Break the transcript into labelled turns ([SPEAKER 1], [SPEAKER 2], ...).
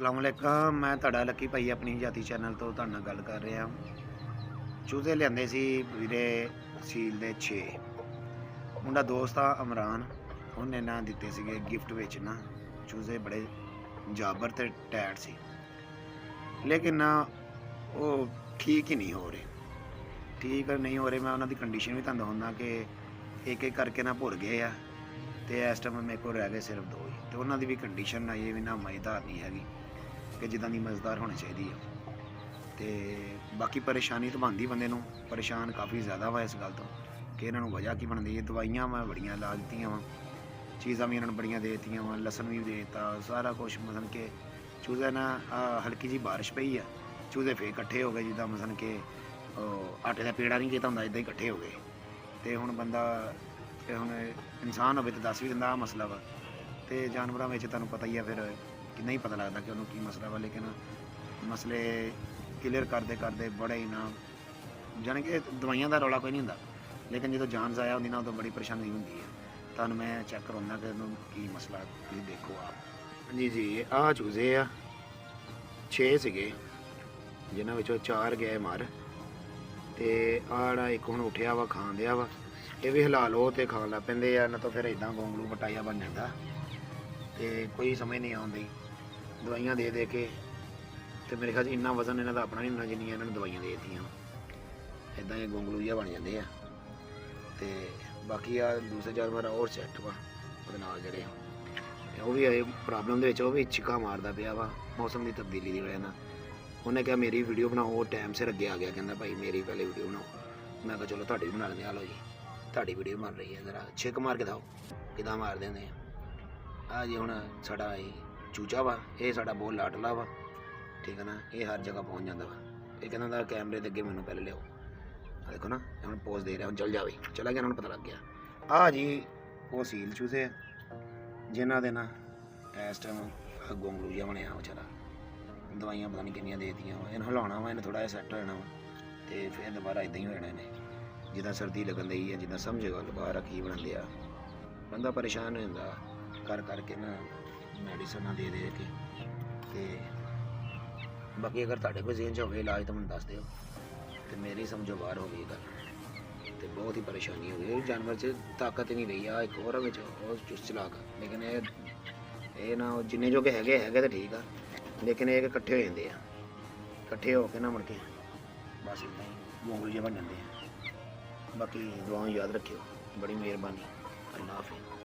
[SPEAKER 1] ਅਸਲਾਮੁਅਲੈਕਮ। ਮੈਂ ਤੁਹਾਡਾ ਲੱਕੀ ਭਾਈ ਆਪਣੀ ਜਾਤੀ ਚੈਨਲ ਤੋਂ ਤੁਹਾਡੇ ਨਾਲ ਗੱਲ ਕਰ ਰਿਹਾ। ਚੂਜ਼ੇ ਲਿਆਂਦੇ ਸੀ ਵੀਰੇ ਸੀਲ ਦੇ 6 ਮੁੰਡਾ ਦੋਸਤ ਆ ਅਮਰਾਨ, ਉਹਨੇ ਨਾ ਦਿੱਤੇ ਸੀਗੇ ਗਿਫਟ ਵਿੱਚ ਨਾ। ਚੂਜ਼ੇ ਬੜੇ ਜਾਬਰ ਤੇ ਟੈਟ ਸੀ, ਲੇਕਿਨ ਨਾ ਉਹ ਠੀਕ ਹੀ ਨਹੀਂ ਹੋ ਰਹੇ। ਠੀਕ ਨਹੀਂ ਹੋ ਰਹੇ। ਮੈਂ ਉਹਨਾਂ ਦੀ ਕੰਡੀਸ਼ਨ ਵੀ ਤੁਹਾਨੂੰ ਹੁੰਦਾ ਕਿ ਇੱਕ ਇੱਕ ਕਰਕੇ ਨਾ ਭੁਰ ਗਏ ਆ, ਤੇ ਇਸ ਟਾਈਮ ਮੇਰੇ ਕੋਲ ਰਹਿ ਗਏ ਸਿਰਫ 2 ਹੀ। ਤੇ ਉਹਨਾਂ ਦੀ ਵੀ ਕੰਡੀਸ਼ਨ ਇਹ ਵੀ ਨਾ ਮਜ਼ੇਦਾਰ ਨਹੀਂ ਹੈਗੀ ਕਿ ਜਿੱਦਾਂ ਦੀ ਮਜ਼ੇਦਾਰ ਹੋਣੀ ਚਾਹੀਦੀ ਆ। ਤੇ ਬਾਕੀ ਪਰੇਸ਼ਾਨੀ ਤਾਂ ਬਣਦੀ ਬੰਦੇ ਨੂੰ, ਪਰੇਸ਼ਾਨ ਕਾਫੀ ਜ਼ਿਆਦਾ ਵਾ ਇਸ ਗੱਲ ਤੋਂ ਕਿ ਇਹਨਾਂ ਨੂੰ ਵਜ੍ਹਾ ਕੀ ਬਣਦੀ ਹੈ। ਦਵਾਈਆਂ ਮੈਂ ਬੜੀਆਂ ਲਾ ਦਿੱਤੀਆਂ ਵਾ, ਚੀਜ਼ਾਂ ਵੀ ਇਹਨਾਂ ਨੂੰ ਬੜੀਆਂ ਦੇ ਦਿੱਤੀਆਂ ਵਾ, ਲਸਣ ਵੀ ਦੇ ਦਿੱਤਾ, ਸਾਰਾ ਕੁਛ। ਮਤਲਬ ਕਿ ਚੂਜ਼ੇ ਨਾਲ ਹਲਕੀ ਜਿਹੀ ਬਾਰਿਸ਼ ਪਈ ਆ, ਚੂਜ਼ੇ ਫੇਰ ਇਕੱਠੇ ਹੋ ਗਏ, ਜਿੱਦਾਂ ਮਤਲਬ ਕਿ ਆਟੇ ਦਾ ਪੇੜਾ ਨਹੀਂ ਕੀਤਾ ਹੁੰਦਾ, ਇੱਦਾਂ ਹੀ ਇਕੱਠੇ ਹੋ ਗਏ। ਤੇ ਹੁਣ ਬੰਦਾ ਹੁਣ ਇਨਸਾਨ ਹੋਵੇ ਤਾਂ ਦੱਸ ਵੀ ਦਿੰਦਾ ਆਹ ਮਸਲਾ ਵਾ, ਤੇ ਜਾਨਵਰਾਂ ਵਿੱਚ ਤੁਹਾਨੂੰ ਪਤਾ ਹੀ ਆ ਫਿਰ ਕਿ ਨਹੀਂ ਪਤਾ ਲੱਗਦਾ ਕਿ ਉਹਨੂੰ ਕੀ ਮਸਲਾ ਵਾ। ਲੇਕਿਨ ਮਸਲੇ ਕਲੀਅਰ ਕਰਦੇ ਕਰਦੇ ਬੜੇ ਹੀ ਨਾ, ਜਾਣੀ ਕਿ ਦਵਾਈਆਂ ਦਾ ਰੌਲਾ ਕੋਈ ਨਹੀਂ ਹੁੰਦਾ, ਲੇਕਿਨ ਜਦੋਂ ਜਾਨ ਜ਼ਾਇਆ ਹੁੰਦੀ ਨਾ ਉਦੋਂ ਬੜੀ ਪਰੇਸ਼ਾਨੀ ਹੁੰਦੀ ਹੈ। ਤੁਹਾਨੂੰ ਮੈਂ ਚੈੱਕ ਕਰਾਉਂਦਾ ਕਿ ਉਹਨੂੰ ਕੀ ਮਸਲਾ, ਤੁਸੀਂ ਦੇਖੋ ਆਪ। ਜੀ ਆਹ ਚੂਜ਼ੇ ਆ 6 ਸੀਗੇ, ਜਿਨ੍ਹਾਂ ਵਿੱਚੋਂ 4 ਗਏ ਮਰ, ਤੇ ਆਹ ਇੱਕ ਹੁਣ ਉੱਠਿਆ ਵਾ, ਖਾਣ ਦਿਆ ਵਾ। ਇਹ ਵੀ ਹਿਲਾ ਲਓ ਤੇ ਖਾਣ ਲੱਗ ਪੈਂਦੇ ਆ, ਨਾ ਤਾਂ ਫਿਰ ਇੱਦਾਂ ਗੋਂਗਲੂ ਬਟਾਇਆ ਬਣ ਜਾਂਦਾ ਤੇ ਕੋਈ ਸਮਝ ਨਹੀਂ ਆਉਂਦੀ ਦਵਾਈਆਂ ਦੇ ਦੇ ਕੇ। ਤੇ ਮੇਰੇ ਖਿਆਲ 'ਚ ਇੰਨਾ ਵਜ਼ਨ ਇਹਨਾਂ ਦਾ ਆਪਣਾ ਨਹੀਂ ਹੁੰਦਾ ਜਿੰਨੀਆਂ ਇਹਨਾਂ ਨੂੰ ਦਵਾਈਆਂ ਦੇ ਦਿੱਤੀਆਂ। ਇੱਦਾਂ ਇਹ ਗੋਂਗਲੂ ਜਿਹਾ ਬਣ ਜਾਂਦੇ ਆ। ਤੇ ਬਾਕੀ ਆ ਦੂਸਰੇ ਜਾਨਵਰ ਹੋਰ ਸੈੱਟ ਵਾ ਉਹਦੇ ਨਾਲ ਜਿਹੜੇ, ਉਹ ਵੀ ਇਹ ਪ੍ਰੋਬਲਮ ਦੇ ਵਿੱਚ, ਉਹ ਵੀ ਛਿੱਕਾ ਮਾਰਦਾ ਪਿਆ ਵਾ ਮੌਸਮ ਦੀ ਤਬਦੀਲੀ ਦੀ ਵਜ੍ਹਾ ਨਾਲ। ਉਹਨੇ ਕਿਹਾ ਮੇਰੀ ਵੀਡੀਓ ਬਣਾਓ, ਟਾਈਮ ਸਿਰ ਅੱਗੇ ਆ ਗਿਆ, ਕਹਿੰਦਾ ਭਾਈ ਮੇਰੀ ਪਹਿਲੇ ਵੀਡੀਓ ਬਣਾਓ। ਮੈਂ ਕਿਹਾ ਚਲੋ ਤੁਹਾਡੀ ਵੀ ਬਣਾ ਲੈਂਦੇ। ਆ ਲਓ ਜੀ, ਤੁਹਾਡੀ ਵੀਡੀਓ ਬਣ ਰਹੀ ਹੈ, ਜ਼ਰਾ ਛਿੱਕ ਮਾਰ ਕੇ ਦਿਖਾਓ ਕਿੱਦਾਂ ਮਾਰਦੇ ਹੁੰਦੇ ਆ। ਆਹ ਜੀ ਹੁਣ ਸਾਡਾ ਇਹ ਚੂਚਾ ਵਾ, ਇਹ ਸਾਡਾ ਬਹੁਤ ਲਾਡਲਾ ਵਾ, ਠੀਕ ਹੈ ਨਾ। ਇਹ ਹਰ ਜਗ੍ਹਾ ਪਹੁੰਚ ਜਾਂਦਾ ਵਾ। ਇਹ ਕਹਿੰਦਾ ਦਾ ਕੈਮਰੇ ਦੇ ਅੱਗੇ ਮੈਨੂੰ ਪਹਿਲੇ ਲਿਆਓ। ਆ ਦੇਖੋ ਨਾ, ਹੁਣ ਪੋਜ਼ ਦੇ ਰਿਹਾ, ਹੁਣ ਚੱਲ ਜਾਵੇ, ਚਲਾ ਗਿਆ, ਉਹਨਾਂ ਨੂੰ ਪਤਾ ਲੱਗ ਗਿਆ। ਆਹ ਜੀ ਉਹ ਸੀਲ ਚੂਜ਼ੇ ਆ ਜਿਨ੍ਹਾਂ ਦੇ ਨਾ ਇਸ ਟਾਈਮ ਗੋਂਗਲੂ ਜਿਹਾ ਬਣਿਆ ਵਿਚਾਰਾ। ਦਵਾਈਆਂ ਪਤਾ ਨਹੀਂ ਕਿੰਨੀਆਂ ਦੇ ਦਿੱਤੀਆਂ ਵਾ। ਇਹਨੂੰ ਹਿਲਾਉਣਾ ਵਾ, ਇਹਨੇ ਥੋੜ੍ਹਾ ਜਿਹਾ ਸੈੱਟ ਹੋ ਜਾਣਾ ਵਾ, ਤੇ ਫਿਰ ਦੁਬਾਰਾ ਇੱਦਾਂ ਹੀ ਹੋ ਜਾਣਾ ਇਹਨੇ। ਜਿੱਦਾਂ ਸਰਦੀ ਲੱਗਣ ਦੀ ਹੈ, ਜਿੱਦਾਂ ਸਮਝੇਗਾ ਦੁਬਾਰਾ ਕੀ ਬਣਾਉਂਦੇ ਆ। ਬੰਦਾ ਪਰੇਸ਼ਾਨ ਹੋ ਜਾਂਦਾ ਕਰ ਕਰਕੇ ਨਾ, ਮੈਡੀਸਨਾਂ ਦੇ ਦੇ ਕੇ। ਤੇ ਬਾਕੀ ਅਗਰ ਤੁਹਾਡੇ ਕੋਲ ਜ਼ੇਨ 'ਚ ਹੋਵੇ ਇਲਾਜ ਤਾਂ ਮੈਨੂੰ ਦੱਸ ਦਿਓ, ਤੇ ਮੇਰੀ ਸਮਝੋ ਬਾਹਰ ਹੋ ਗਈ ਗੱਲ, ਤੇ ਬਹੁਤ ਹੀ ਪਰੇਸ਼ਾਨੀ ਹੋ ਗਈ। ਜਾਨਵਰ 'ਚ ਤਾਕਤ ਨਹੀਂ ਰਹੀ। ਆ ਇੱਕ ਹੋਰ ਵਿੱਚ ਉਹ ਚੁਸਤ ਚਲਾਕ, ਲੇਕਿਨ ਇਹ ਨਾ ਜਿੰਨੇ ਜੋ ਕਿ ਹੈਗੇ ਤਾਂ ਠੀਕ ਆ, ਲੇਕਿਨ ਇਹ ਇਕੱਠੇ ਹੋ ਜਾਂਦੇ ਆ, ਇਕੱਠੇ ਹੋ ਕੇ ਨਾ ਮੁੜ ਕੇ ਬਸ ਇੱਦਾਂ ਹੀ ਗੋਂਗਲੂ ਜਿਹੇ ਬਣ ਜਾਂਦੇ ਆ। ਬਾਕੀ ਦੁਆਵਾਂ ਯਾਦ ਰੱਖਿਓ। ਬੜੀ ਮਿਹਰਬਾਨੀ। ਅੱਲਾ ਹਾਫਿਜ਼।